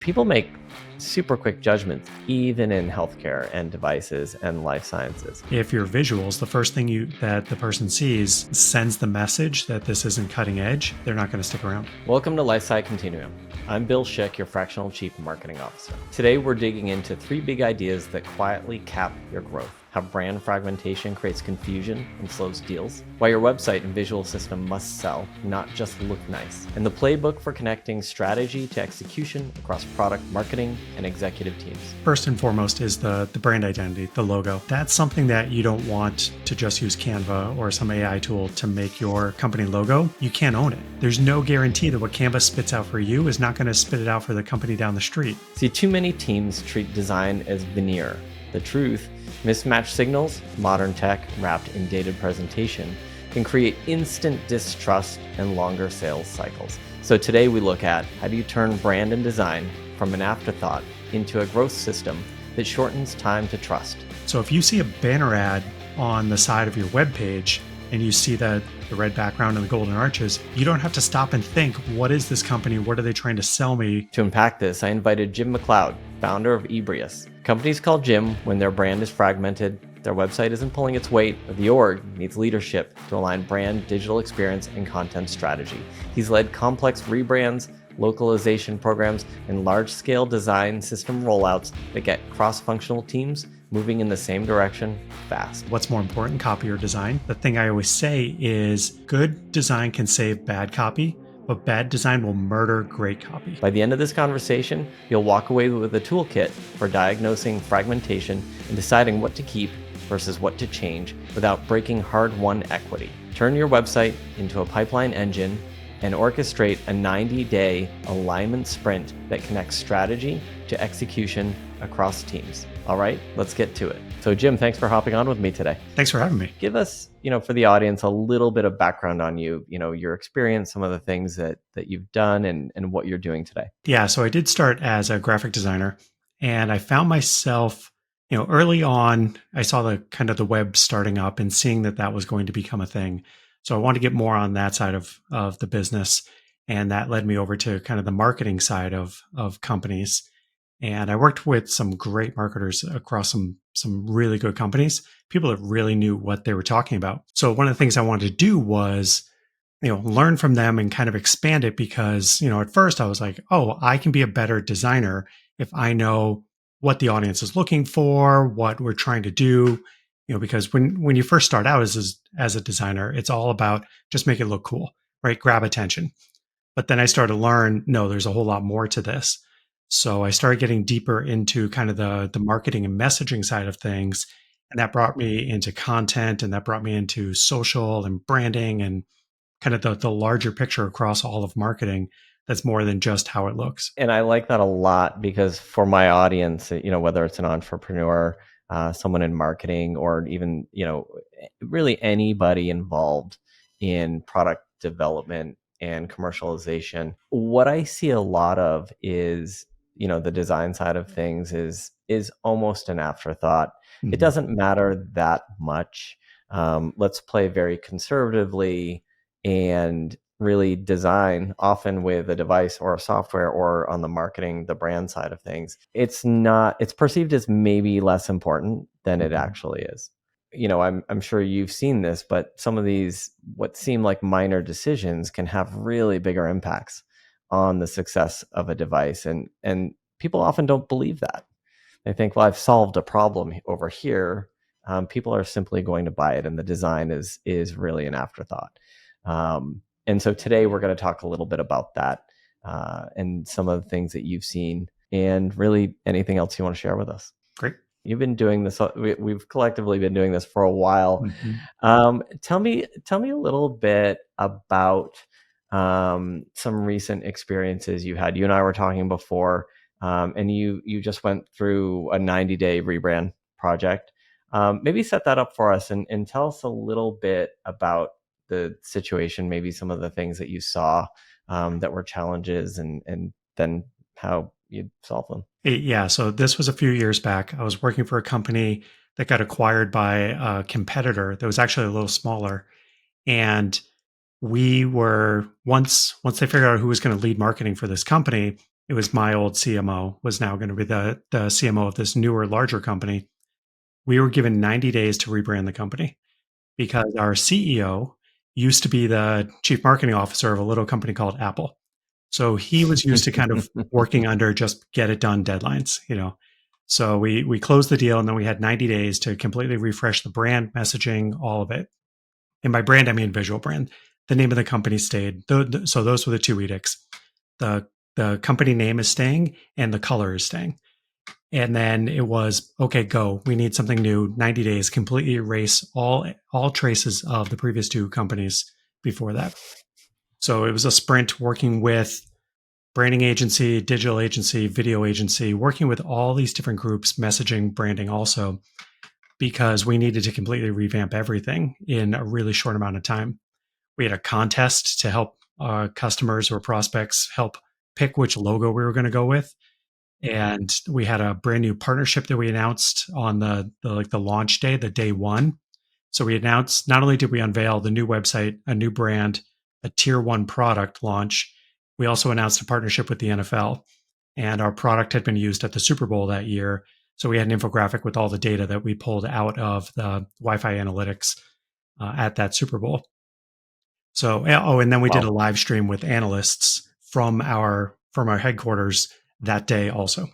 People make super quick judgments, even in healthcare and devices and life sciences. If your visuals, the first thing that the person sees sends the message that this isn't cutting edge, they're not going to stick around. Welcome to Lifesite Continuum. I'm Bill Schick, your Fractional Chief Marketing Officer. Today, we're digging into 3 big ideas that quietly cap your growth. How brand fragmentation creates confusion and slows deals. Why your website and visual system must sell, not just look nice. And the playbook for connecting strategy to execution across product marketing and executive teams. First and foremost is the brand identity, the logo. That's something that you don't want to just use Canva or some AI tool to make your company logo. You can't own it. There's no guarantee that what Canva spits out for you is not going to spit it out for the company down the street. See, too many teams treat design as veneer. The truth, mismatched signals, modern tech wrapped in dated presentation can create instant distrust and longer sales cycles. So today we look at how do you turn brand and design from an afterthought into a growth system that shortens time to trust. So if you see a banner ad on the side of your web page and you see the red background and the golden arches, you don't have to stop and think, what is this company? What are they trying to sell me? To unpack this, I invited Jim MacLeod, founder of Ebrius. Companies call Jim when their brand is fragmented, their website isn't pulling its weight, or the org needs leadership to align brand, digital experience, and content strategy. He's led complex rebrands, localization programs, and large-scale design system rollouts that get cross-functional teams moving in the same direction fast. What's more important, copy or design? The thing I always say is good design can save bad copy, but bad design will murder great copy. By the end of this conversation, you'll walk away with a toolkit for diagnosing fragmentation and deciding what to keep versus what to change without breaking hard-won equity. Turn your website into a pipeline engine and orchestrate a 90-day alignment sprint that connects strategy to execution across teams. All right, let's get to it. So Jim, thanks for hopping on with me today. Thanks for having me. Give us, for the audience, a little bit of background on you, your experience, some of the things that you've done and what you're doing today. Yeah, so I did start as a graphic designer, and I found myself, early on, I saw the web starting up and seeing that was going to become a thing. So I wanted to get more on that side of the business. And that led me over to kind of the marketing side of companies. And I worked with some great marketers across some really good companies, people that really knew what they were talking about. So one of the things I wanted to do was, learn from them and kind of expand it because, at first I was like, oh, I can be a better designer if I know what the audience is looking for, what we're trying to do. Because when you first start out as a designer, it's all about just make it look cool, right? Grab attention. But then I started to learn, no, there's a whole lot more to this. So I started getting deeper into kind of the marketing and messaging side of things. And that brought me into content, and that brought me into social and branding and kind of the larger picture across all of marketing. That's more than just how it looks. And I like that a lot because for my audience, whether it's an entrepreneur, someone in marketing, or even, really anybody involved in product development and commercialization, what I see a lot of is, the design side of things is almost an afterthought. Mm-hmm. It doesn't matter that much. Let's play very conservatively and really design, often with a device or a software, or on the marketing, the brand side of things. It's perceived as maybe less important than it actually is. I'm sure you've seen this, but some of these, what seem like minor decisions, can have really bigger impacts on the success of a device. And people often don't believe that. They think, well, I've solved a problem over here. People are simply going to buy it, and the design is really an afterthought. And so today we're going to talk a little bit about that and some of the things that you've seen, and really anything else you want to share with us. Great. You've been doing this. We've collectively been doing this for a while. Mm-hmm. Tell me a little bit about some recent experiences you had. You and I were talking before, and you just went through a 90-day rebrand project. Maybe set that up for us and tell us a little bit about the situation, maybe some of the things that you saw that were challenges, and then how you solve them. Yeah. So this was a few years back. I was working for a company that got acquired by a competitor that was actually a little smaller. And we were, once they figured out who was going to lead marketing for this company, it was my old CMO was now going to be the CMO of this newer, larger company. We were given 90 days to rebrand the company because our CEO used to be the chief marketing officer of a little company called Apple. So he was used to kind of working under just get it done deadlines, you know. So we closed the deal and then we had 90 days to completely refresh the brand, messaging, all of it. And by brand, I mean visual brand. The name of the company stayed. So those were the two edicts. The the company name is staying and the color is staying. And then it was, okay, go. We need something new. 90 days, completely erase all traces of the previous two companies before that. So it was a sprint working with branding agency, digital agency, video agency, working with all these different groups, messaging, branding also, because we needed to completely revamp everything in a really short amount of time. We had a contest to help customers or prospects help pick which logo we were going to go with. And we had a brand new partnership that we announced on the launch day, the day one. So we announced, not only did we unveil the new website, a new brand, a tier one product launch, we also announced a partnership with the NFL. And our product had been used at the Super Bowl that year. So we had an infographic with all the data that we pulled out of the Wi-Fi analytics at that Super Bowl. So, oh, and then we did a Wow. live stream with analysts from our headquarters that day also.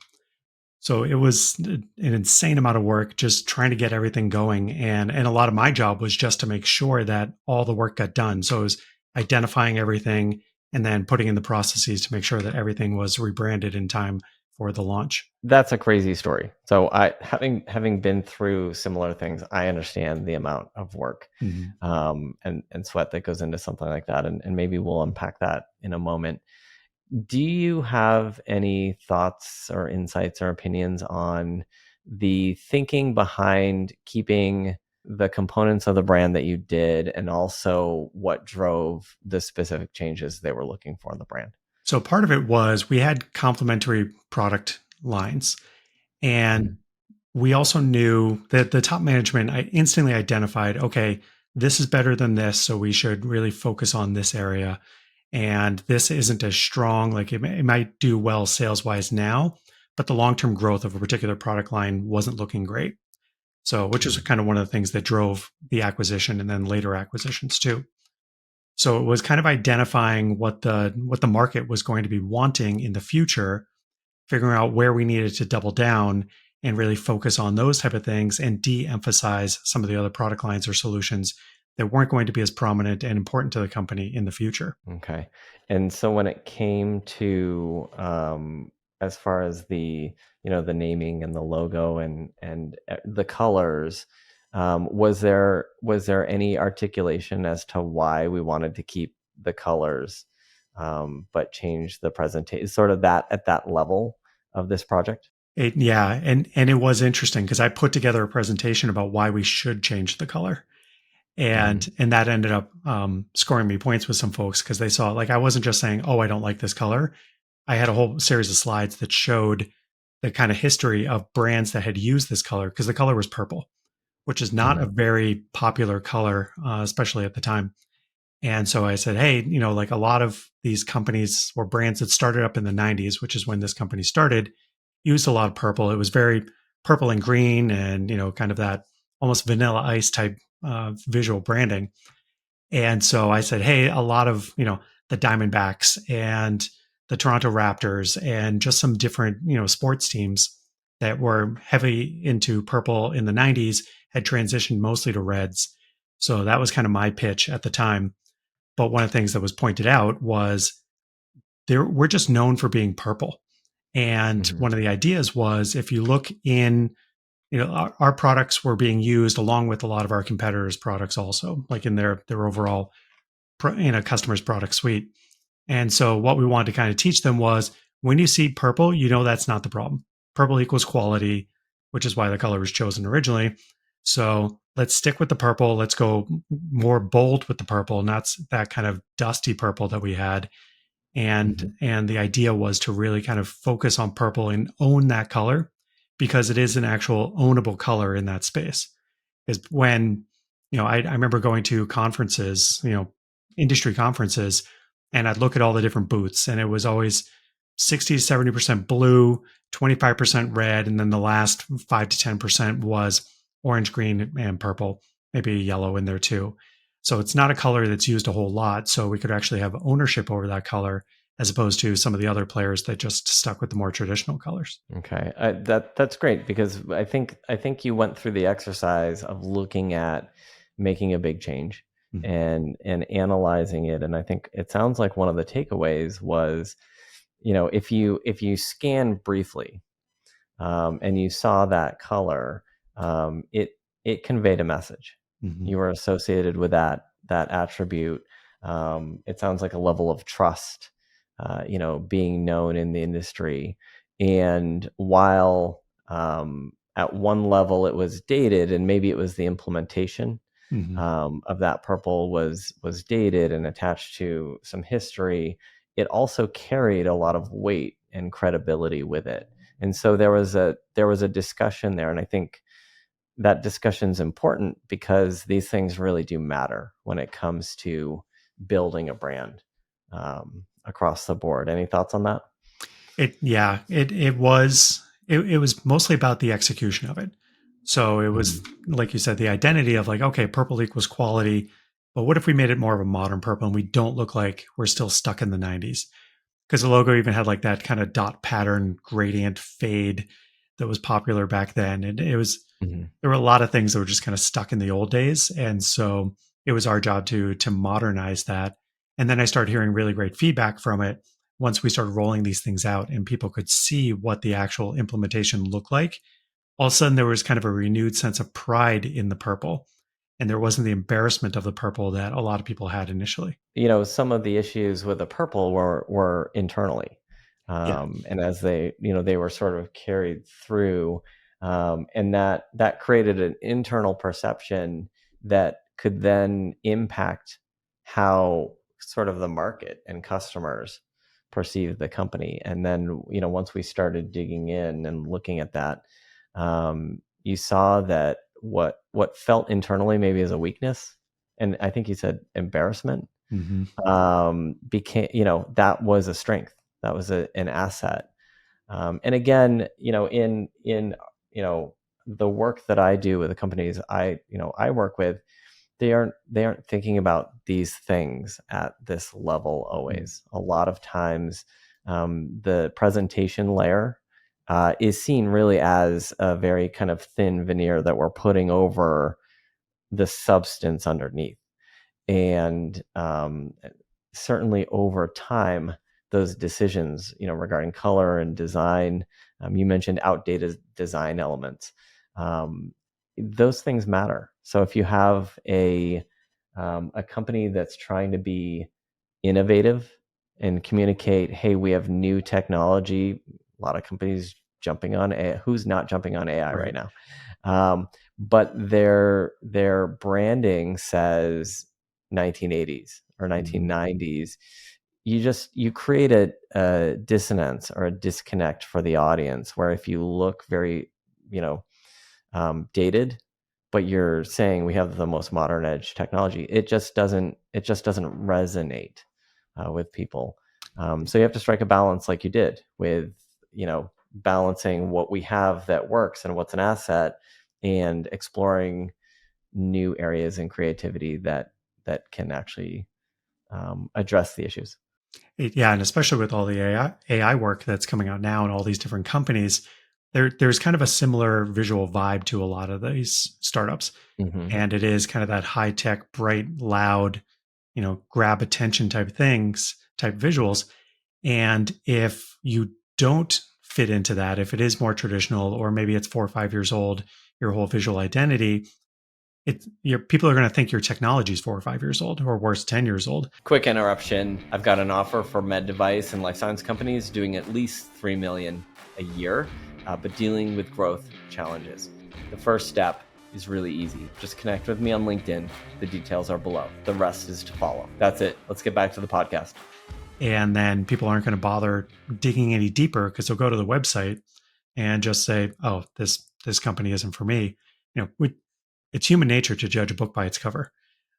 So it was an insane amount of work just trying to get everything going. And a lot of my job was just to make sure that all the work got done. So it was identifying everything and then putting in the processes to make sure that everything was rebranded in time for the launch. That's a crazy story. So I having been through similar things, I understand the amount of work Mhm. and sweat that goes into something like that. And maybe we'll unpack that in a moment. Do you have any thoughts or insights or opinions on the thinking behind keeping the components of the brand that you did and also what drove the specific changes they were looking for in the brand? So part of it was we had complementary product lines. And Mhm. we also knew that the top management I instantly identified, okay, this is better than this. So we should really focus on this area. And this isn't as strong. Like it might do well sales wise now, but the long term growth of a particular product line wasn't looking great. So, which is Mhm. kind of one of the things that drove the acquisition and then later acquisitions too. So it was kind of identifying what the market was going to be wanting in the future, figuring out where we needed to double down and really focus on those type of things and de-emphasize some of the other product lines or solutions that weren't going to be as prominent and important to the company in the future. Okay. And so when it came to as far as the naming and the logo and the colors, was there any articulation as to why we wanted to keep the colors but change the presentation, sort of that at that level of this project? Yeah, and it was interesting because I put together a presentation about why we should change the color, Hmm. and that ended up scoring me points with some folks because they saw like I wasn't just saying, "Oh, I don't like this color." I had a whole series of slides that showed the kind of history of brands that had used this color because the color was purple, which is not a Hmm. very popular color, especially at the time. And so I said, hey, like a lot of these companies or brands that started up in the 90s, which is when this company started, used a lot of purple. It was very purple and green and, kind of that almost vanilla ice type visual branding. And so I said, hey, a lot of, the Diamondbacks and the Toronto Raptors and just some different, sports teams that were heavy into purple in the 90s had transitioned mostly to reds. So that was kind of my pitch at the time. But one of the things that was pointed out was we're just known for being purple. And Hmm. one of the ideas was if you look in, our products were being used along with a lot of our competitors' products also, like in their overall, customers' product suite. And so what we wanted to kind of teach them was when you see purple, that's not the problem. Purple equals quality, which is why the color was chosen originally. So let's stick with the purple. Let's go more bold with the purple, not that kind of dusty purple that we had. And Hmm. and the idea was to really kind of focus on purple and own that color because it is an actual ownable color in that space. Is when I remember going to conferences, industry conferences, and I'd look at all the different booths, and it was always 60 to 70% blue, 25% red, and then the last 5 to 10% was orange, green, and purple, maybe yellow in there too. So it's not a color that's used a whole lot. So we could actually have ownership over that color as opposed to some of the other players that just stuck with the more traditional colors. Okay, that's great because I think you went through the exercise of looking at making a big change Mhm. and analyzing it, and I think it sounds like one of the takeaways was, if you scan briefly, and you saw that color, it conveyed a message. Mhm. You were associated with that attribute. It sounds like a level of trust, being known in the industry. And while at one level it was dated, and maybe it was the implementation Mhm. of that purple was dated and attached to some history, it also carried a lot of weight and credibility with it. And so there was a discussion there, and I think that discussion is important because these things really do matter when it comes to building a brand across the board. Any thoughts on that? It was mostly about the execution of it. So it was Mhm. like you said, the identity of like, okay, purple equals quality, but what if we made it more of a modern purple and we don't look like we're still stuck in the 90s? Because the logo even had like that kind of dot pattern gradient fade that was popular back then. And Mhm. there were a lot of things that were just kind of stuck in the old days. And so it was our job to modernize that. And then I started hearing really great feedback from it once we started rolling these things out and people could see what the actual implementation looked like. All of a sudden there was kind of a renewed sense of pride in the purple. And there wasn't the embarrassment of the purple that a lot of people had initially. Some of the issues with the purple were internally, Yeah. and as they were sort of carried through, and that created an internal perception that could then impact how sort of the market and customers perceived the company. And then once we started digging in and looking at that, you saw that what felt internally maybe as a weakness, and I think you said embarrassment, Mm-hmm. became, that was a strength, that was an asset. And again, in the work that I do with the companies I work with, they aren't thinking about these things at this level always. A lot of times, the presentation layer is seen really as a very kind of thin veneer that we're putting over the substance underneath. And certainly over time, those decisions, regarding color and design, you mentioned outdated design elements. Those things matter. So if you have a company that's trying to be innovative and communicate, hey, we have new technology. A lot of companies jumping on AI. Who's not jumping on AI right Right. now? But their branding says 1980s or Mm-hmm. 1990s. You create a dissonance or a disconnect for the audience, where if you look very, you know dated, but you're saying we have the most modern edge technology, it just doesn't resonate with people. So you have to strike a balance, like you did with balancing what we have that works and what's an asset, and exploring new areas in creativity that can actually address the issues. Yeah, and especially with all the AI work that's coming out now and all these different companies, there's kind of a similar visual vibe to a lot of these startups. Hmm. And it is kind of that high tech, bright, loud, grab attention type things, type visuals. And if you don't fit into that, if it is more traditional, or maybe it's 4 or 5 years old, your whole visual identity, people are going to think your technology is 4 or 5 years old, or worse, 10 years old. Quick interruption. I've got an offer for med device and life science companies doing at least 3 million a year, but dealing with growth challenges. The first step is really easy. Just connect with me on LinkedIn. The details are below. The rest is to follow. That's it. Let's get back to the podcast. And then people aren't going to bother digging any deeper because they'll go to the website and just say, "Oh, this company isn't for me." It's human nature to judge a book by its cover.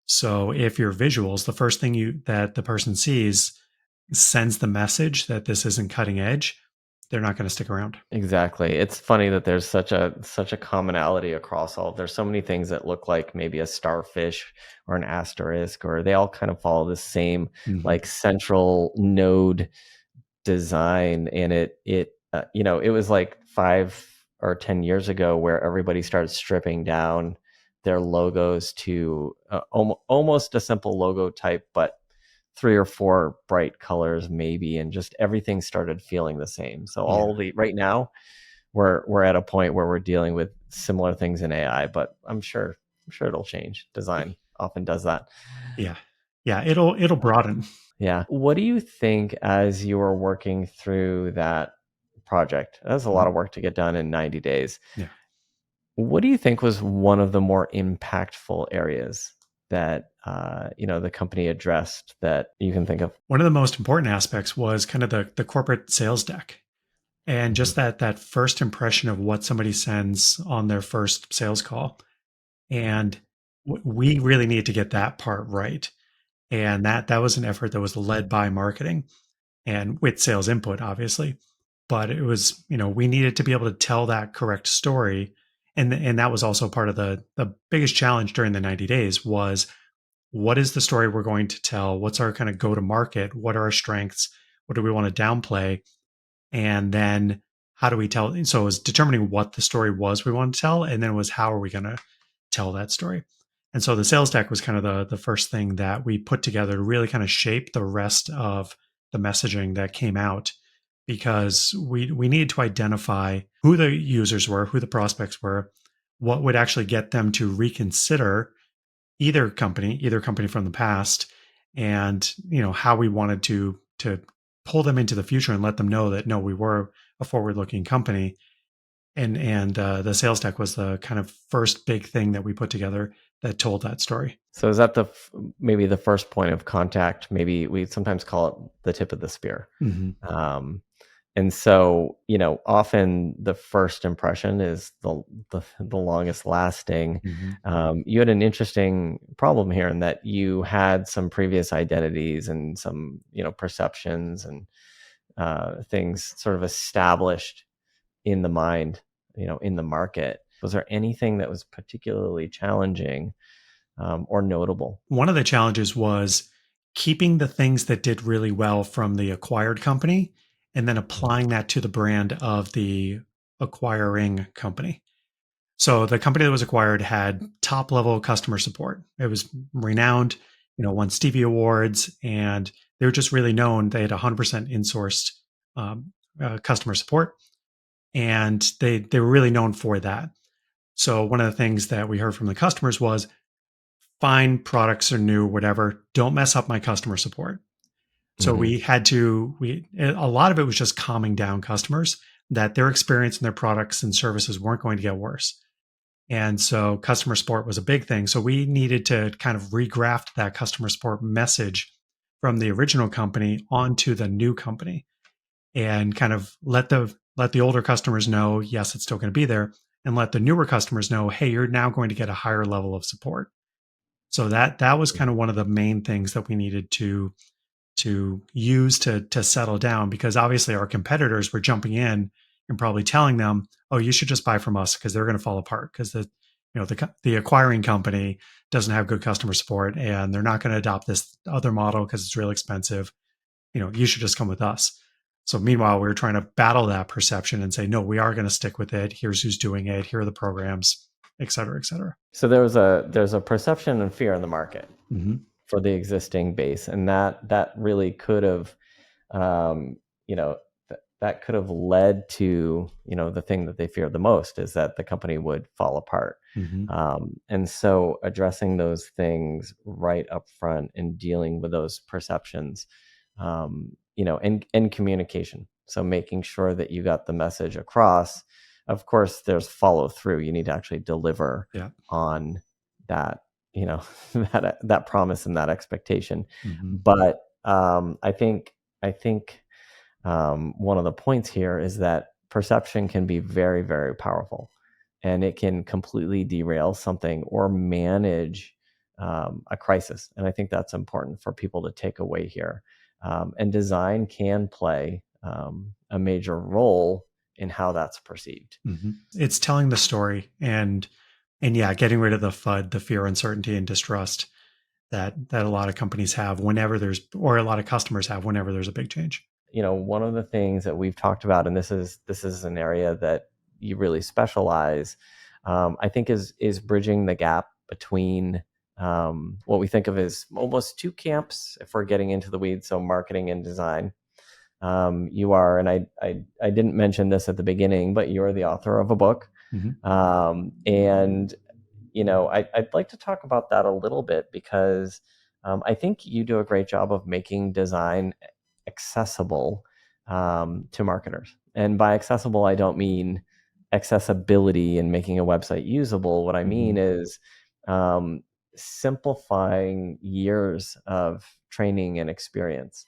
So if your visuals, the first thing you that the person sees, sends the message that this isn't cutting edge, they're not going to stick around. Exactly. It's funny that there's such a commonality across all. There's so many things that look like maybe a starfish or an asterisk, or they all kind of follow the same Mhm. like central node design. And it was like 5 or 10 years ago where everybody started stripping down their logos to almost a simple logo type, but 3 or 4 bright colors maybe, and just everything started feeling the same. So Yeah. right now we're at a point where we're dealing with similar things in AI, but I'm sure it'll change. Design often does that. Yeah. Yeah. It'll broaden. Yeah. What do you think as you were working through that project? That's a lot Mhm. of work to get done in 90 days. Yeah. What do you think was one of the more impactful areas that the company addressed that you can think of? One of the most important aspects was kind of the corporate sales deck. And Mhm. just that first impression of what somebody sends on their first sales call. And we really need to get that part right. And that was an effort that was led by marketing and with sales input, obviously. But it was, we needed to be able to tell that correct story. And that was also part of the biggest challenge during the 90 days was what is the story we're going to tell? What's our kind of go to market? What are our strengths? What do we want to downplay? And then how do we tell? So it was determining what the story was we wanted to tell, and then it was how are we going to tell that story. And so the sales deck was kind of the first thing that we put together to really kind of shape the rest of the messaging that came out, because we needed to identify who the users were, who the prospects were, what would actually get them to reconsider either company from the past, and how we wanted to pull them into the future and let them know that no, we were a forward looking company. And the sales deck was the kind of first big thing that we put together that told that story. So is that maybe the first point of contact? Maybe we sometimes call it the tip of the spear. Hmm. Um, and so, often the first impression is the longest lasting. Hmm. You had an interesting problem here in that you had some previous identities and some, perceptions and things sort of established in the mind, in the market. Was there anything that was particularly challenging or notable? One of the challenges was keeping the things that did really well from the acquired company and then Mhm. applying that to the brand of the acquiring company. So the company that was acquired had top level customer support. It was renowned, won Stevie Awards, and they were just really known. They had 100% insourced customer support, and they were really known for that. So one of the things that we heard from the customers was, fine, products are new, whatever. Don't mess up my customer support. So Mhm. we had to we a lot of it was just calming down customers that their experience and their products and services weren't going to get worse. And so customer support was a big thing. So we needed to kind of regraft that customer support message from the original company onto the new company and kind of let the older customers know, yes, it's still going to be there, and let the newer customers know, hey, you're now going to get a higher level of support. So that was kind of one of the main things that we needed to use to settle down, because obviously our competitors were jumping in and probably telling them, "Oh, you should just buy from us because they're going to fall apart because the acquiring company doesn't have good customer support and they're not going to adopt this other model because it's real expensive. You should just come with us." So meanwhile, we were trying to battle that perception and say, "No, we are going to stick with it. Here's who's doing it. Here are the programs, et cetera, et cetera." So there's a perception and fear in the market Hmm. for the existing base, and that really could have, um, you know, that could have led to the thing that they feared the most is that the company would fall apart. Hmm. And so addressing those things right up front and dealing with those perceptions, and communication. So making sure that you got the message across. Of course, there's follow through. You need to actually deliver Yeah. on that, that promise and that expectation. Hmm. But I think one of the points here is that perception can be very, very powerful, and it can completely derail something or manage a crisis. And I think that's important for people to take away here. and design can play a major role in how that's perceived. It's telling the story and yeah, getting rid of the FUD, the fear, uncertainty, and distrust that a lot of companies have whenever there's, or a lot of customers have whenever there's a big change. One of the things that we've talked about, and this is an area that you really specialize, I think is bridging the gap between what we think of as almost two camps if we're getting into the weeds, so marketing and design. You are, and I didn't mention this at the beginning, but you are the author of a book. And I'd like to talk about that a little bit because I think you do a great job of making design accessible to marketers. And by accessible, I don't mean accessibility and making a website usable. What I mean is simplifying years of training and experience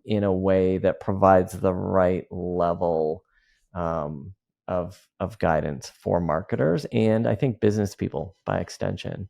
in a way that provides the right level of guidance for marketers and I think business people by extension.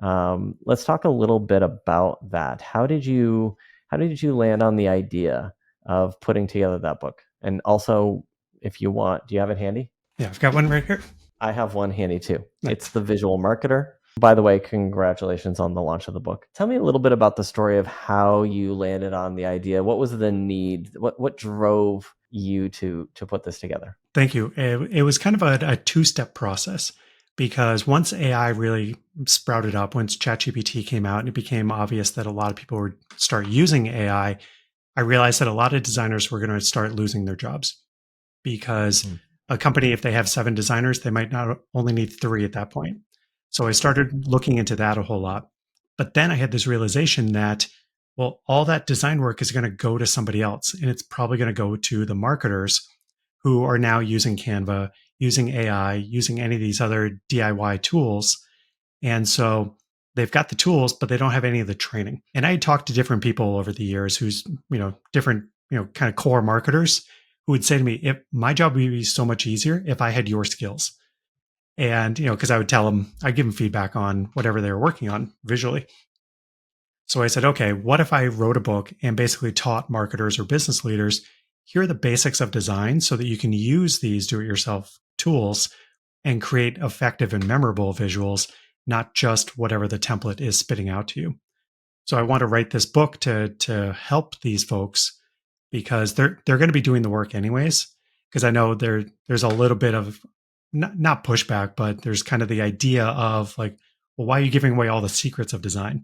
Let's talk a little bit about that. How did you land on the idea of putting together that book? And also, if you want, do you have it handy? Yeah, I've got one right here. I have one handy too. Nice. It's The Visual Marketer. By the way, congratulations on the launch of the book. Tell me a little bit about the story of how you landed on the idea. What was the need? What drove you to put this together? Thank you. It was kind of a two-step process because once AI really sprouted up, once ChatGPT came out and it became obvious that a lot of people would start using AI, I realized that a lot of designers were going to start losing their jobs because a company, if they have 7 designers, they might not only need 3 at that point. So I started looking into that a whole lot. But then I had this realization that, well, all that design work is going to go to somebody else. And it's probably going to go to the marketers who are now using Canva, using AI, using any of these other DIY tools. And so they've got the tools, but they don't have any of the training. And I talked to different people over the years who's, different, kind of core marketers who would say to me, if my job would be so much easier if I had your skills. And, because I would tell them, I'd give them feedback on whatever they were working on visually. So I said, okay, what if I wrote a book and basically taught marketers or business leaders, here are the basics of design so that you can use these do-it-yourself tools and create effective and memorable visuals, not just whatever the template is spitting out to you. So I want to write this book to help these folks because they're going to be doing the work anyways. Because I know there's a little bit of not pushback, but there's kind of the idea of like, well, why are you giving away all the secrets of design?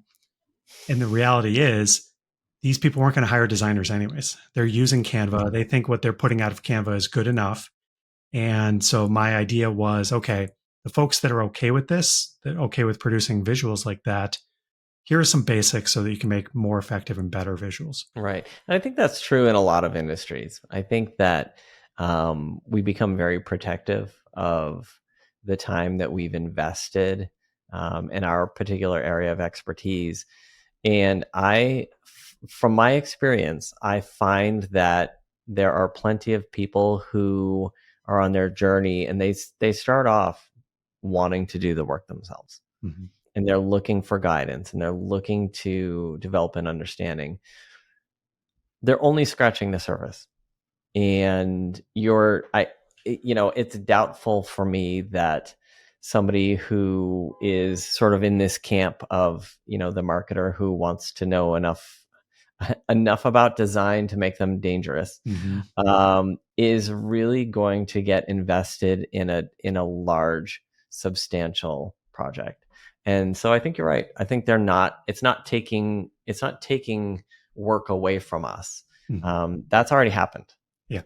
And the reality is, these people weren't going to hire designers anyways. They're using Canva. They think what they're putting out of Canva is good enough. And so my idea was, okay, the folks that are okay with this, that are okay with producing visuals like that, here are some basics so that you can make more effective and better visuals. Right. And I think that's true in a lot of industries. I think that we become very protective of the time that we've invested in our particular area of expertise. And from my experience, I find that there are plenty of people who are on their journey and they start off wanting to do the work themselves. And they're looking for guidance and they're looking to develop an understanding. They're only scratching the surface. And it's doubtful for me that somebody who is sort of in this camp of, the marketer who wants to know enough about design to make them dangerous, is really going to get invested in a large, substantial project. And so I think you're right. I think it's not taking work away from us. That's already happened. Yeah.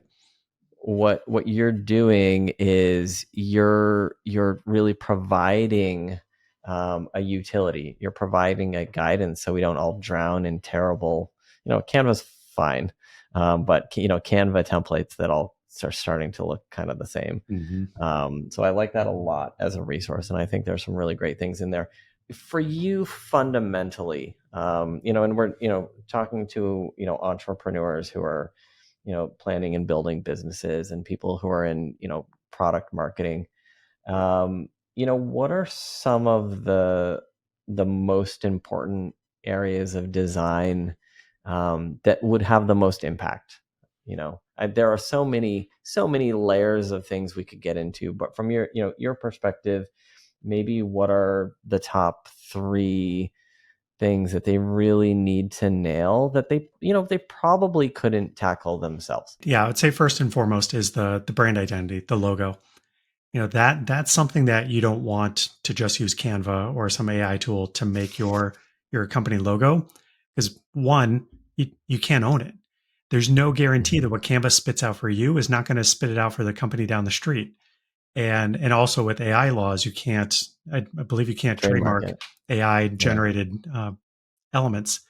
What you're doing is you're really providing a utility. You're providing a guidance so we don't all drown in terrible, Canva's fine. But Canva templates that all are starting to look kind of the same. So I like that a lot as a resource. And I think there's some really great things in there for you fundamentally. And we're, talking to, entrepreneurs who are, planning and building businesses and people who are in, product marketing. What are some of the most important areas of design that would have the most impact. There are so many layers of things we could get into, but from your perspective, maybe what are the top 3 things that they really need to nail that they probably couldn't tackle themselves? Yeah, I would say first and foremost is the brand identity, the logo. That's something that you don't want to just use Canva or some AI tool to make your company logo, because one, you can't own it. There's no guarantee that what Canva spits out for you is not going to spit it out for the company down the street. And also with AI laws, you can't. I believe you can't Trademark trademark it. AI Yeah. generated elements.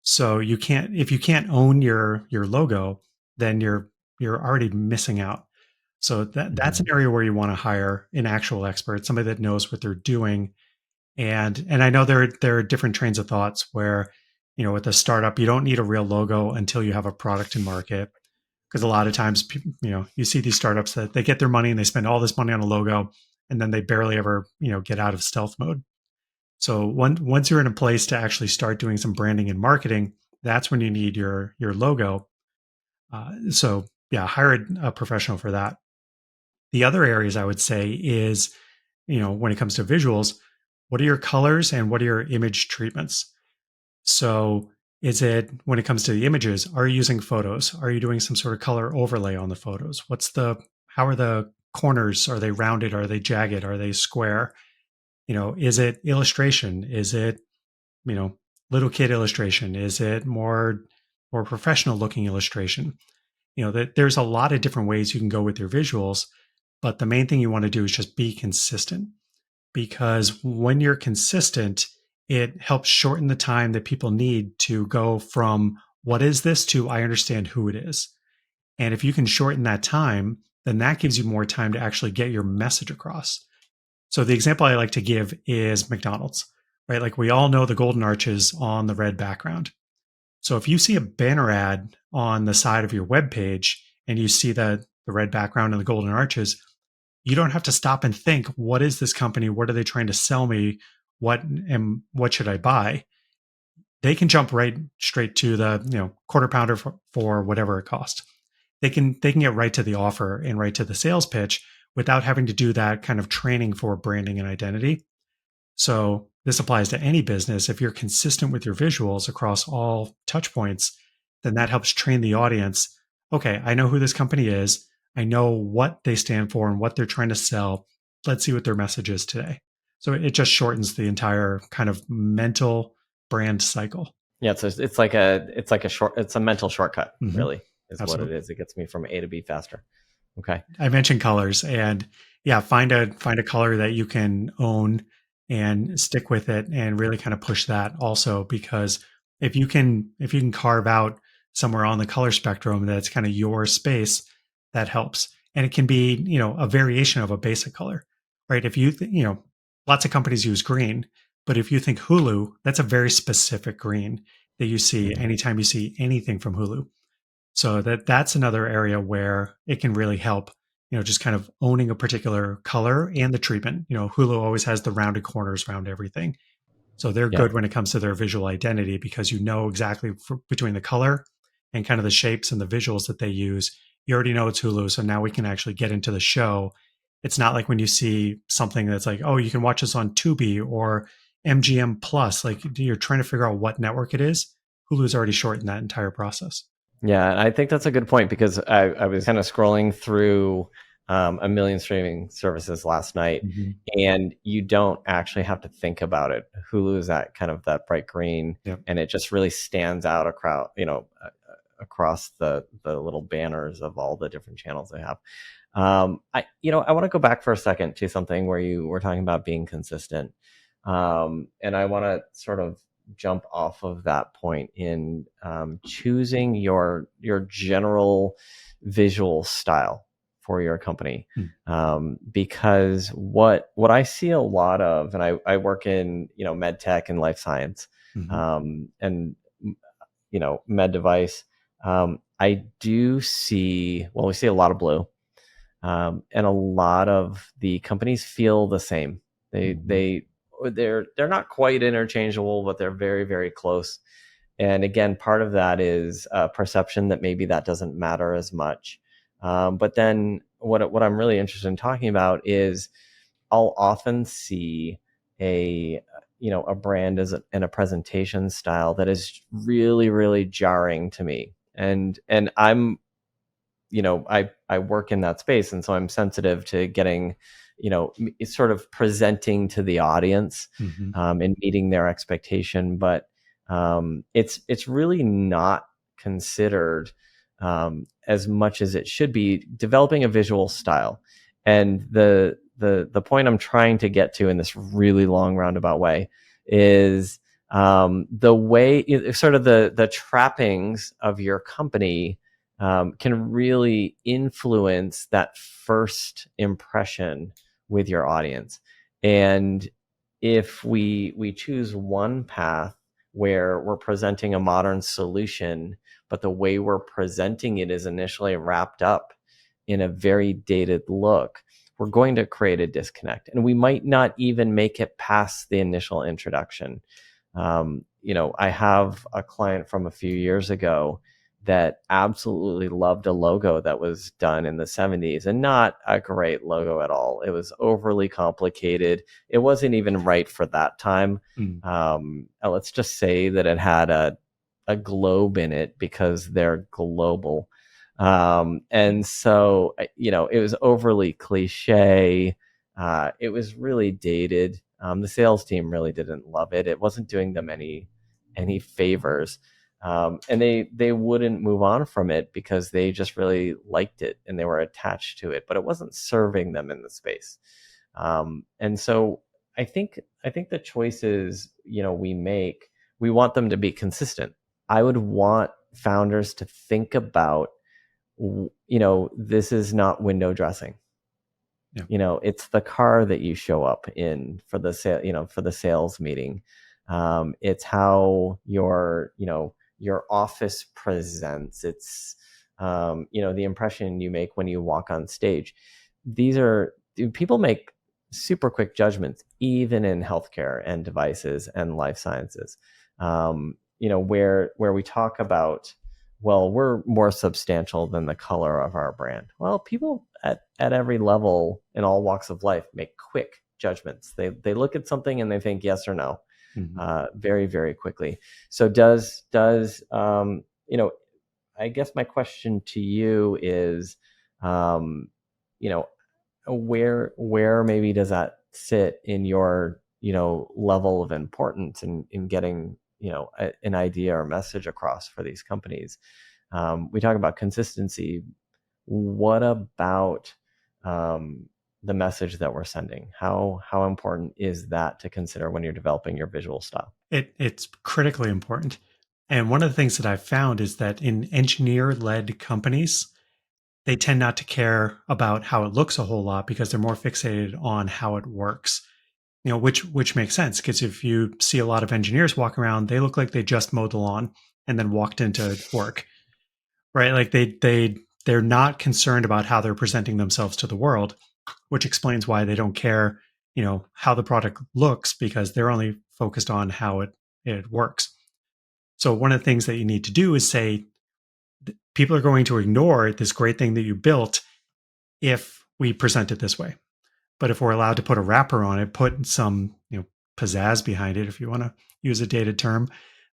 So you can't, if you can't own your logo, then you're already missing out. So that's an area where you want to hire an actual expert, somebody that knows what they're doing. And I know there are different trains of thoughts where, with a startup, you don't need a real logo until you have a product in market. Because a lot of times, you see these startups that they get their money and they spend all this money on a logo, and then they barely ever, get out of stealth mode. So once you're in a place to actually start doing some branding and marketing, that's when you need your logo. So yeah, hire a professional for that. The other areas I would say is, when it comes to visuals, what are your colors and what are your image treatments? So is it, when it comes to the images, are you using photos? Are you doing some sort of color overlay on the photos? How are the corners? Are they rounded? Are they jagged? Are they square? Is it illustration? Is it, you know, little kid illustration? Is it more professional looking illustration? That there's a lot of different ways you can go with your visuals, but the main thing you want to do is just be consistent, because when you're consistent, it helps shorten the time that people need to go from what is this to I understand who it is. And if you can shorten that time, then that gives you more time to actually get your message across. So the example I like to give is McDonald's, right? Like we all know the golden arches on the red background. So if you see a banner ad on the side of your web page and you see the red background and the golden arches, you don't have to stop and think, what is this company? What are they trying to sell me? What should I buy? They can jump right straight to the quarter pounder for whatever it costs. They can get right to the offer and right to the sales pitch without having to do that kind of training for branding and identity. So this applies to any business. If you're consistent with your visuals across all touch points, then that helps train the audience. Okay, I know who this company is. I know what they stand for and what they're trying to sell. Let's see what their message is today. So it just shortens the entire kind of mental brand cycle. Yeah, it's a mental shortcut, Mm-hmm. really, is what it Absolutely. is. It gets me from A to B faster. Okay. I mentioned colors, and yeah, find a color that you can own and stick with it and really kind of push that also, because if you can carve out somewhere on the color spectrum that's kind of your space, that helps. And it can be, a variation of a basic color, right? If lots of companies use green, but if you think Hulu, that's a very specific green that you see Mhm. anytime you see anything from Hulu. So that's another area where it can really help, just kind of owning a particular color and the treatment. Hulu always has the rounded corners around everything. So they're Yeah. good when it comes to their visual identity, because exactly between the color and kind of the shapes and the visuals that they use. You already know it's Hulu. So now we can actually get into the show. It's not like when you see something that's like, oh, you can watch this on Tubi or MGM Plus, like you're trying to figure out what network it is. Hulu's already shortened that entire process. Yeah, and I think that's a good point, because I was kind of scrolling through a million streaming services last night, Mm-hmm. and you don't actually have to think about it. Hulu is that bright green, Yep. and it just really stands out across the little banners of all the different channels they have. I want to go back for a second to something where you were talking about being consistent, and I want to sort of jump off of that point in choosing your general visual style for your company, Mm. because what I see a lot of, and I work in med tech and life science, Mhm. and med device. I do see, well, we see a lot of blue, and a lot of the companies feel the same. They Mhm. they they're not quite interchangeable, but they're very very close. And again, part of that is perception that maybe that doesn't matter as much. But then what I'm really interested in talking about is I'll often see a a brand and a presentation style that is really, really jarring to me. And I'm I work in that space, and so I'm sensitive to getting, sort of presenting to the audience, Mm-hmm. and meeting their expectation. But it's really not considered as much as it should be developing a visual style. And the point I'm trying to get to in this really long roundabout way is the way, sort of the trappings of your company can really influence that first impression with your audience. And if we choose one path where we're presenting a modern solution, but the way we're presenting it is initially wrapped up in a very dated look, we're going to create a disconnect, and we might not even make it past the initial introduction. I have a client from a few years ago that absolutely loved a logo that was done in the 70s, and not a great logo at all. It was overly complicated. It wasn't even right for that time. Mm. Let's just say that it had a globe in it because they're global. And so, it was overly cliche. It was really dated. The sales team really didn't love it. It wasn't doing them any favors. And they wouldn't move on from it because they just really liked it and they were attached to it, but it wasn't serving them in the space. And so I think the choices we make, we want them to be consistent. I would want founders to think about, this is not window dressing. Yeah. It's the car that you show up in for the sale, for the sales meeting. It's how your office presents. It's the impression you make when you walk on stage. People make super quick judgments, even in healthcare and devices and life sciences. Where we talk about, well, we're more substantial than the color of our brand. Well, people at every level in all walks of life make quick judgments. They look at something and they think yes or no, Mm-hmm. very, very quickly. So does I guess my question to you is, um, you know, where maybe does that sit in your level of importance in getting an idea or message across for these companies? We talk about consistency. What about the message that we're sending? How important is that to consider when you're developing your visual style? It's critically important. And one of the things that I've found is that in engineer-led companies, they tend not to care about how it looks a whole lot because they're more fixated on how it works. Which makes sense because if you see a lot of engineers walk around, they look like they just mowed the lawn and then walked into work, right? Like they're not concerned about how they're presenting themselves to the world, which explains why they don't care, how the product looks because they're only focused on how it works. So one of the things that you need to do is say people are going to ignore this great thing that you built if we present it this way. But if we're allowed to put a wrapper on it, put some, pizzazz behind it, if you want to use a dated term,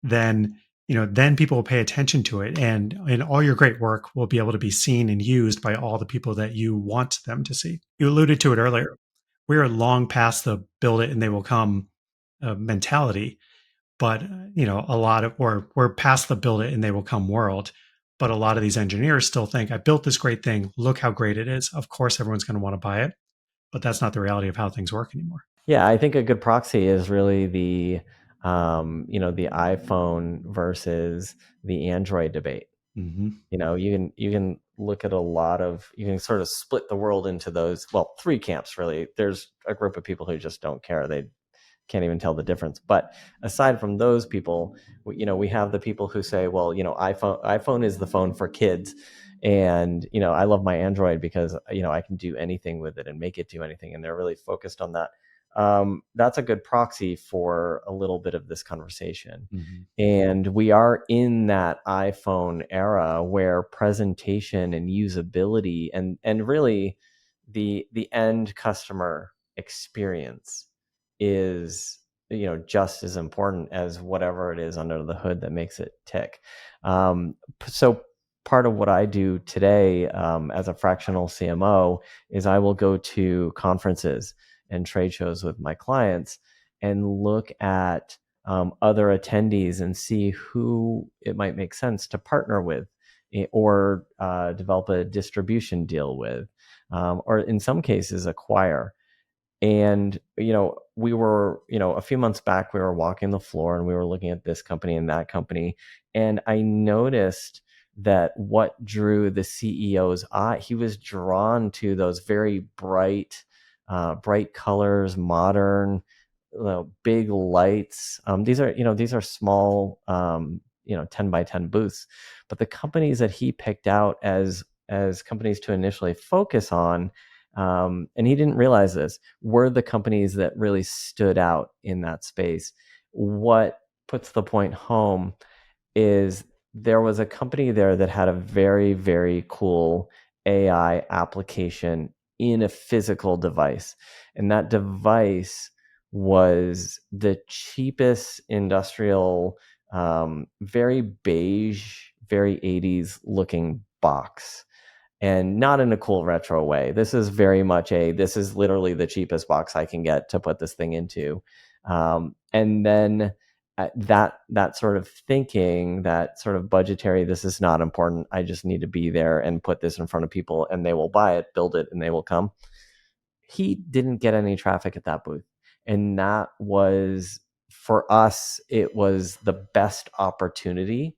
then, then people will pay attention to it. And all your great work will be able to be seen and used by all the people that you want them to see. You alluded to it earlier. We are long past the build it and they will come mentality. But, a lot of, or we're past the build it and they will come world. But a lot of these engineers still think, I built this great thing. Look how great it is. Of course, everyone's going to want to buy it. But that's not the reality of how things work anymore. Yeah, I think a good proxy is really the iPhone versus the Android debate. Mm-hmm. You can look at you can sort of split the world into those, well, three camps really. There's a group of people who just don't care. They can't even tell the difference. But aside from those people, we have the people who say, well, iPhone is the phone for kids, and I love my Android because I can do anything with it and make it do anything, and they're really focused on that. that's a good proxy for a little bit of this conversation. Mhm. And we are in that iPhone era where presentation and usability and really the end customer experience is, just as important as whatever it is under the hood that makes it tick. So part of what I do today, as a fractional CMO, is I will go to conferences and trade shows with my clients and look at other attendees and see who it might make sense to partner with, or develop a distribution deal with, or in some cases acquire. And, we were, a few months back, we were walking the floor and we were looking at this company and that company. And I noticed that what drew the CEO's eye, he was drawn to those very bright colors, modern, big lights. These are small, 10 by 10 booths, but the companies that he picked out as companies to initially focus on, and he didn't realize this, were the companies that really stood out in that space. What puts the point home is there was a company there that had a very, very cool AI application in a physical device. And that device was the cheapest industrial, very beige, very 80s looking box, and not in a cool retro way. This is very much this is literally the cheapest box I can get to put this thing into. And then that sort of thinking, that sort of budgetary, this is not important, I just need to be there and put this in front of people and they will buy it, build it, and they will come. He didn't get any traffic at that booth. And that was, for us, it was the best opportunity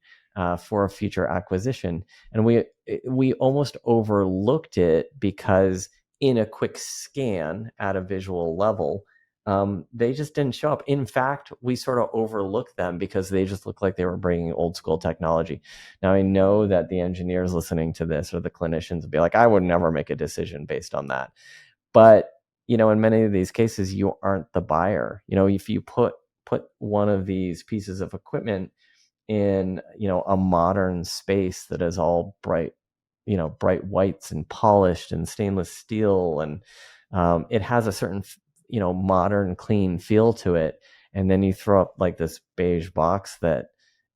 for a future acquisition. And we almost overlooked it because in a quick scan at a visual level, they just didn't show up. In fact, we sort of overlooked them because they just looked like they were bringing old school technology. Now, I know that the engineers listening to this or the clinicians would be like, I would never make a decision based on that. But, in many of these cases, you aren't the buyer. If you put one of these pieces of equipment in, a modern space that is all bright whites and polished and stainless steel, and it has a certain, modern, clean feel to it. And then you throw up like this beige box that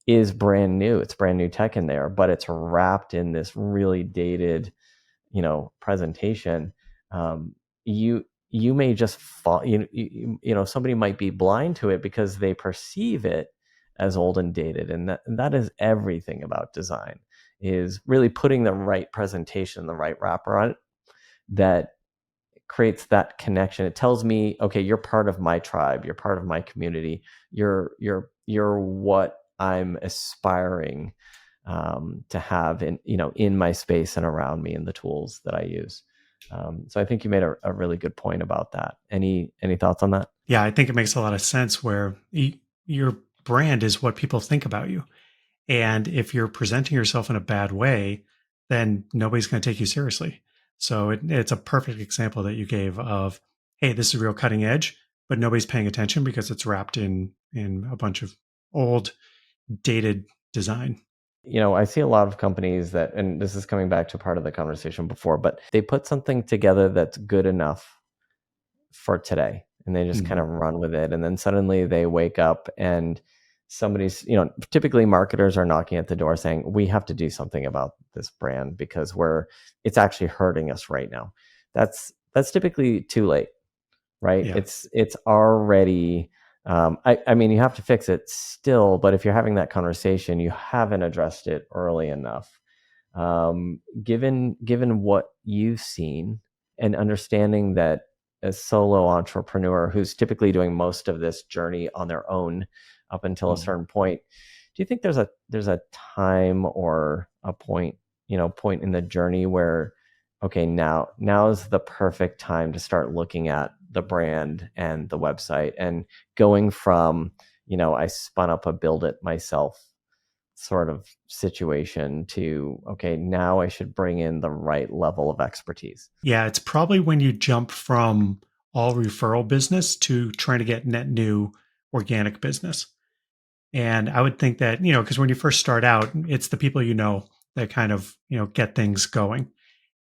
is brand new. It's brand new tech in there, but it's wrapped in this really dated, presentation. um, you may just fall, somebody might be blind to it because they perceive it as old and dated. And that is everything about design, is really putting the right presentation, the right wrapper on it, that creates that connection. It tells me, okay, you're part of my tribe, you're part of my community, you're what I'm aspiring to have in my space and around me and the tools that I use. So I think you made a really good point about that. Any thoughts on that? Yeah, I think it makes a lot of sense where your brand is what people think about you. And if you're presenting yourself in a bad way, then nobody's going to take you seriously. So it's a perfect example that you gave of, hey, this is real cutting edge, but nobody's paying attention because it's wrapped in a bunch of old, dated design. I see a lot of companies that, and this is coming back to part of the conversation before, but they put something together that's good enough for today and they just kind Mhm. of run with it. And then suddenly they wake up and somebody's, typically marketers are knocking at the door saying, we have to do something about this brand because it's actually hurting us right now. That's typically too late, right? Yeah. It's already, I mean, you have to fix it still, but if you're having that conversation, you haven't addressed it early enough. Given what you've seen and understanding that a solo entrepreneur who's typically doing most of this journey on their own up until a Mhm. certain point, do you think there's a time or a point in the journey where, okay, now is the perfect time to start looking at the brand and the website and going from, I spun up a build it myself sort of situation to, okay, now I should bring in the right level of expertise? Yeah, it's probably when you jump from all referral business to trying to get net new organic business. And I would think that, because when you first start out, it's the people that kind of, get things going.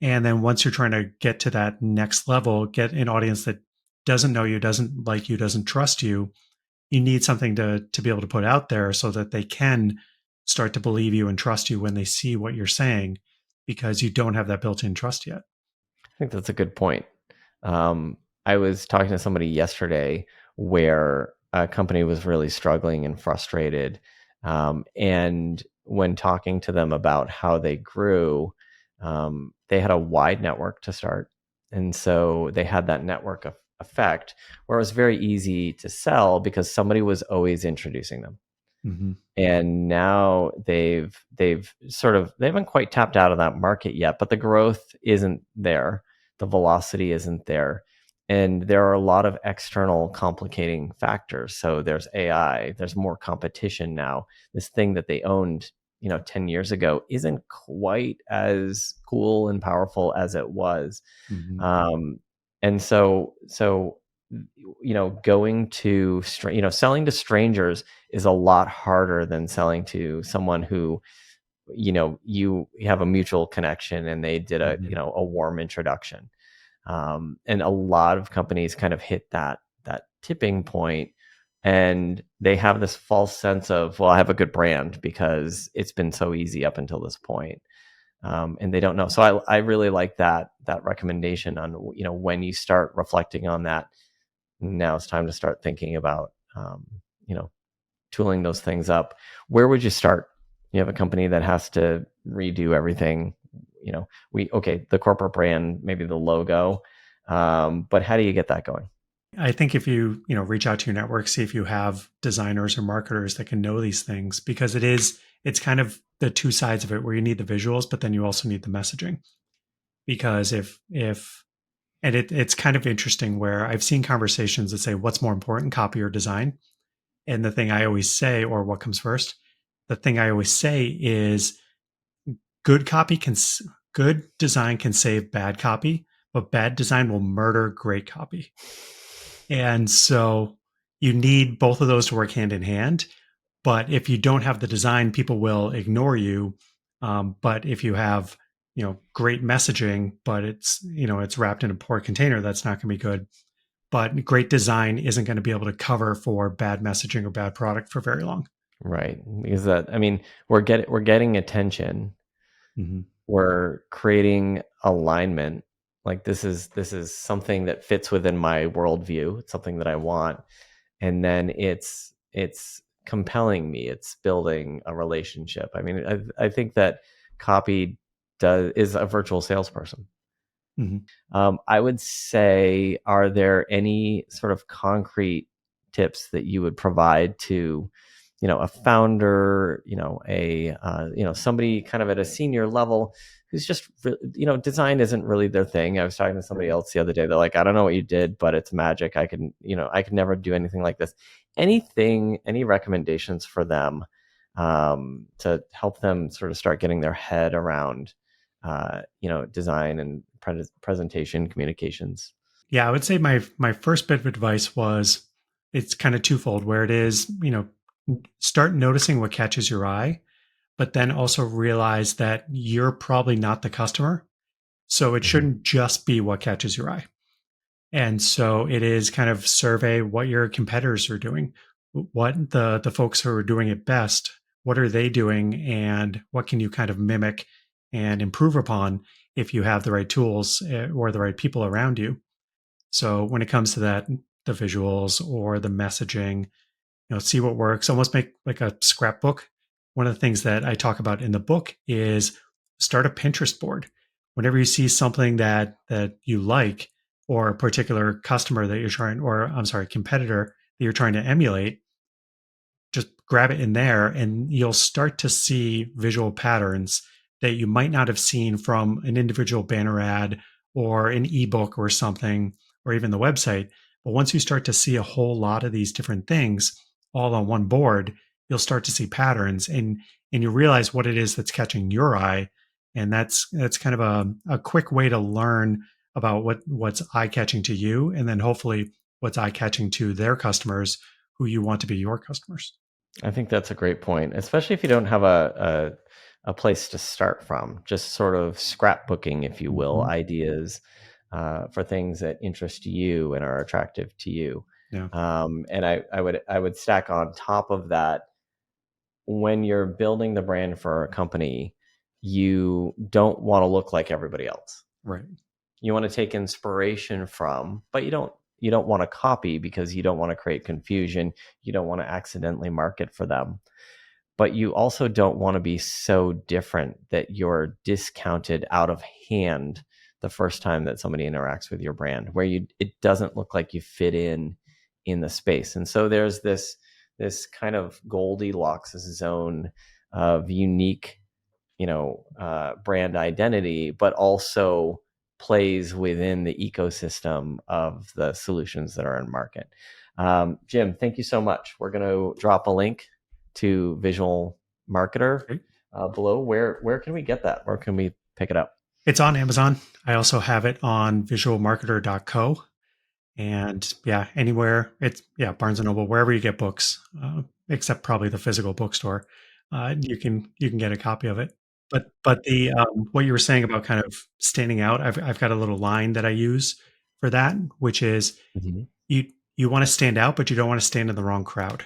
And then once you're trying to get to that next level, get an audience that doesn't know you, doesn't like you, doesn't trust you, you need something to be able to put out there so that they can start to believe you and trust you when they see what you're saying, because you don't have that built-in trust yet. I think that's a good point. I was talking to somebody yesterday where a company was really struggling and frustrated. And when talking to them about how they grew, they had a wide network to start. And so they had that network effect where it was very easy to sell because somebody was always introducing them. Mm-hmm. And now they've sort of, they haven't quite tapped out of that market yet, but the growth isn't there, the velocity isn't there, and there are a lot of external complicating factors. So there's AI, there's more competition now. This thing that they owned 10 years ago isn't quite as cool and powerful as it was. Mm-hmm. And so going to selling to strangers is a lot harder than selling to someone who you have a mutual connection and they did a Mm-hmm. a warm introduction. And a lot of companies kind of hit that tipping point, and they have this false sense of, well, I have a good brand because it's been so easy up until this point. And they don't know. So I really like that recommendation on when you start reflecting on that. Now it's time to start thinking about you know tooling those things up. Where would you start? You have a company that has to redo everything. The corporate brand, maybe the logo, but how do you get that going? I think if you, reach out to your network, see if you have designers or marketers that can know these things, because it's kind of the two sides of it where you need the visuals, but then you also need the messaging. Because it's kind of interesting where I've seen conversations that say, what's more important, copy or design? And the thing I always say, or what comes first, the thing I always say is good copy can, good design can save bad copy, but bad design will murder great copy. And so you need both of those to work hand in hand. But if you don't have the design, people will ignore you. But if you have, great messaging, but it's wrapped in a poor container, that's not going to be good. But great design isn't going to be able to cover for bad messaging or bad product for very long. Right, because we're getting attention, Mm-hmm. we're creating alignment. Like this is something that fits within my worldview. It's something that I want, and then it's compelling me. It's building a relationship. I mean, I think that copy is a virtual salesperson. Mm-hmm. I would say, are there any sort of concrete tips that you would provide to, a founder, somebody kind of at a senior level who's just, design isn't really their thing. I was talking to somebody else the other day. They're like, I don't know what you did, but it's magic. I could never do anything like this. Any recommendations for them to help them sort of start getting their head around design and presentation communications? Yeah, I would say my first bit of advice was it's kind of twofold, where it is, start noticing what catches your eye, but then also realize that you're probably not the customer. So it Mhm. shouldn't just be what catches your eye. And so it is kind of survey what your competitors are doing, what the folks who are doing it best, what are they doing, and what can you kind of mimic and improve upon if you have the right tools or the right people around you. So when it comes to that, the visuals or the messaging, see what works, almost make like a scrapbook. One of the things that I talk about in the book is start a Pinterest board. Whenever you see something that you like, or a particular customer that you're trying, or I'm sorry, competitor that you're trying to emulate, just grab it in there and you'll start to see visual patterns that you might not have seen from an individual banner ad or an ebook or something, or even the website. But once you start to see a whole lot of these different things all on one board, you'll start to see patterns, and you realize what it is that's catching your eye. And that's kind of a quick way to learn about what's eye-catching to you, and then hopefully what's eye-catching to their customers who you want to be your customers. I think that's a great point, especially if you don't have a place to start from. Just sort of scrapbooking, if you will, Mhm. ideas for things that interest you and are attractive to you. Yeah. And I would stack on top of that, when you're building the brand for a company, you don't want to look like everybody else. Right. You want to take inspiration from, but you don't want to copy, because you don't want to create confusion. You don't want to accidentally market for them, but you also don't want to be so different that you're discounted out of hand the first time that somebody interacts with your brand, where it doesn't look like you fit in the space. And so there's this kind of Goldilocks zone of unique, brand identity, but also plays within the ecosystem of the solutions that are in market. Jim, thank you so much. We're going to drop a link to Visual Marketer Great. below. Where can we get that? Where can we pick it up? It's on Amazon. I also have it on visualmarketer.co. And yeah, anywhere. It's Barnes and Noble, wherever you get books, except probably the physical bookstore. You can get a copy of it. But the what you were saying about kind of standing out, I've got a little line that I use for that, which is Mhm. you you want to stand out, but you don't want to stand in the wrong crowd.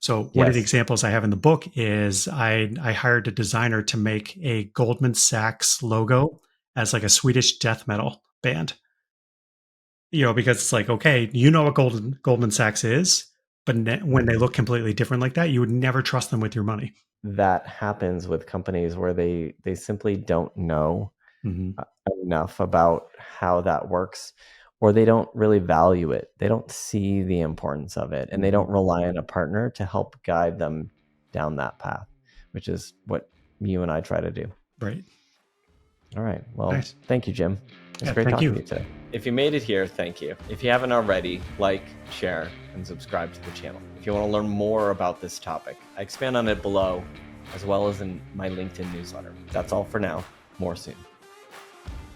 So one of the Yes, examples I have in the book is I hired a designer to make a Goldman Sachs logo as like a Swedish death metal band. Because it's like, okay, what Goldman Sachs is, but when they look completely different like that, you would never trust them with your money. that happens with companies where they simply don't know Hmm. uh, enough about how that works, or they don't really value it. They don't see the importance of it, and they Hmm. don't rely on a partner to help guide them down that path, which is what you and I try to do. Right. All right. Well, Nice. thank you, Jim. It's Yeah. great Thank talking to you. you today. If you made it here, thank you. If you haven't already, like, share, and subscribe to the channel. If you want to learn more about this topic, I expand on it below, as well as in my LinkedIn newsletter. That's all for now. More soon.